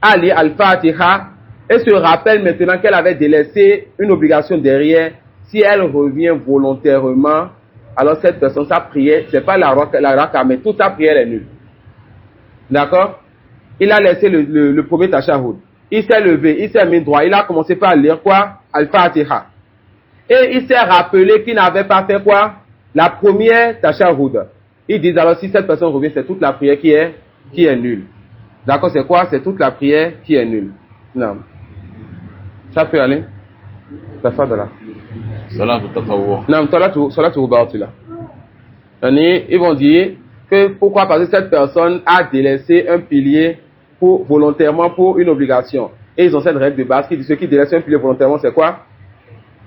à lire Al-Fatiha et se rappelle maintenant qu'elle avait délaissé une obligation derrière, si elle revient volontairement, alors cette personne, sa prière, c'est pas la raka, mais toute sa prière est nulle. D'accord? Il a laissé le premier tashahhud. Il s'est levé, il s'est mis droit, il a commencé par lire quoi? Al-Fatiha. Et il s'est rappelé qu'il n'avait pas fait quoi? La première tashahhud. Ils disent alors si cette personne revient, c'est toute la prière qui est nulle. D'accord, c'est quoi? C'est toute la prière qui est nulle. Non. Ça peut aller? Ça fait de là. Non, salatu batila. Ils vont dire que pourquoi? Parce que cette personne a délaissé un pilier volontairement pour une obligation. Et ils ont cette règle de base qui dit ceux qui délaissent un pilier volontairement, c'est quoi?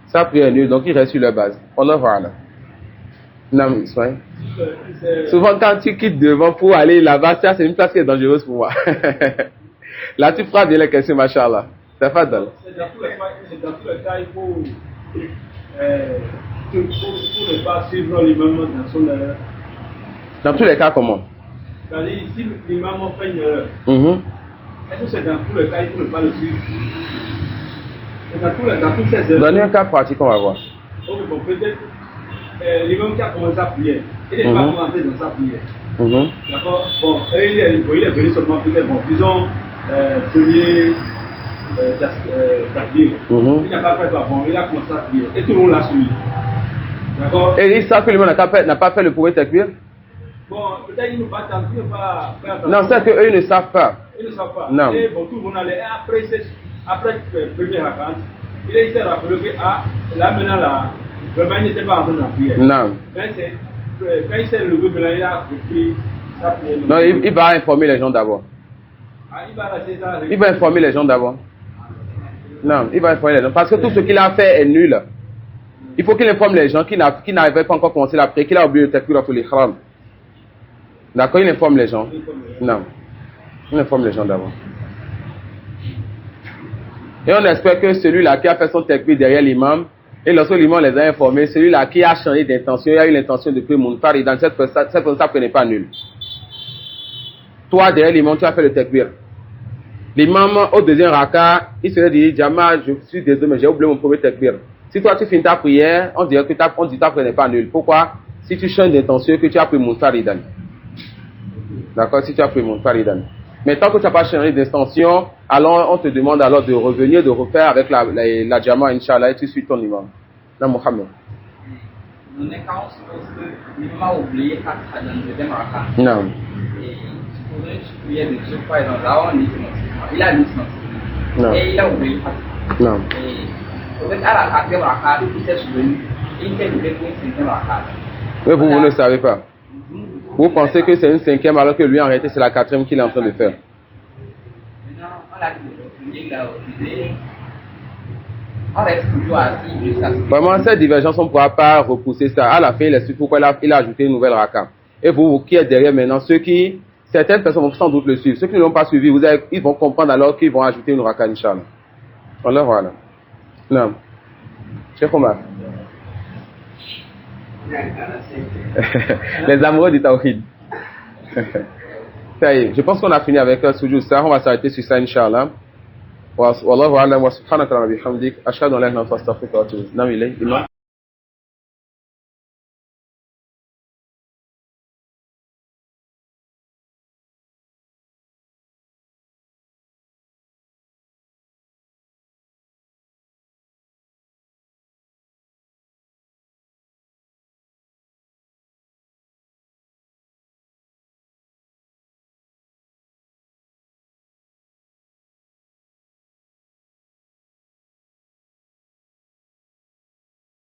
Sa prière est nulle, donc ils restent sur leur base. On en voit là. Non, soin. Souvent, quand tu quittes devant pour aller là-bas, ça, c'est une place qui est dangereuse pour moi. Là, tu feras bien les questions, machallah. C'est pas dans tous les cas, il faut ne pas suivre l'imam dans son erreur. Dans tous les cas, comment? C'est-à-dire, si l'imam fait une erreur, est-ce que c'est dans tous les cas, il faut ne pas le suivre? C'est dans tous ces erreurs. Donnez un cas pratique, on va voir. Ok, bon, peut-être. L'imam qui a commencé à prier, il n'est pas commencé dans sa prière. D'accord? Bon, il est venu seulement peut-être, bon, disons, premier takbir. Il n'a pas fait bon, il a commencé à prier. Et tout le monde l'a suivi. D'accord? Et ils savent que l'imam n'a pas fait le premier takbir? Bon, peut-être qu'ils ne vont pas faire attention. Non, c'est qu'eux, ils ne savent pas. Ils ne savent pas. Non. Et bon, tout le monde allait. Après le premier rakat, il s'est rappelé que là maintenant, là, vraiment, il n'était pas en train de prière. Non. Quand il s'est levé, il a repris sa prière. Non, il va informer les gens d'abord. Il va informer les gens d'abord. Non, il va informer les gens. Parce que tout ce qu'il a fait est nul. Il faut qu'il informe les gens qui n'avaient pas encore commencé la prière, qu'il a oublié le takbir pour l'ihram. D'accord, il informe les gens. Non. Il informe les gens d'abord. Et on espère que celui-là qui a fait son takbir derrière l'imam, et lorsque l'imam les a informés, celui-là qui a changé d'intention, il a eu l'intention de prier Munfar, et dans cette personne, ça n'est pas nul. Toi, derrière l'imam, tu as fait le takbir. L'imam, au deuxième raka, il se dit, Jama, je suis désolé, mais j'ai oublié mon premier takbir. Si toi, tu finis ta prière, on dirait que ta prière n'est pas nulle. Pourquoi? Si tu changes d'intention, que tu as pris Munfar, d'accord? Si tu as pris Munfar, mais tant que tu n'as pas changé d'intention, alors on te demande alors de revenir, de refaire avec la Jama, Inch'Allah, et tu suis ton imam. Là, Mohamed. Dans les cas où l'imam a oublié Fatiha dans le deuxième raka. Non. Et supposons que tu priais de Dieu, par exemple, là, on est il a mis non. Et il a oublié Fatiha. Non. Et peut-être à la quatrième raka, il s'est souvenu, il s'est levé pour une cinquième raka. Mais vous ne le savez pas. Vous pensez que c'est une cinquième alors que lui en réalité c'est la quatrième qu'il est en train de faire. Vraiment, cette divergence, on ne pourra pas repousser ça. À la fin, il explique pourquoi il a ajouté une nouvelle raka. Et vous qui êtes derrière maintenant, certaines personnes vont sans doute le suivre. Ceux qui ne l'ont pas suivi, ils vont comprendre alors qu'ils vont ajouter une raka, Inch'Allah. Voilà. Non. Cheikh Omar. Les amoureux du Tawhid. Ça y est, je pense qu'on a fini avec Soujou ça. On va s'arrêter sur ça, Inch'Allah. Wallahu a'lam wa subhanaka wa bihamdik. Ashhadu an la ilaha illa anta astaghfiruka wa atubu ilayk.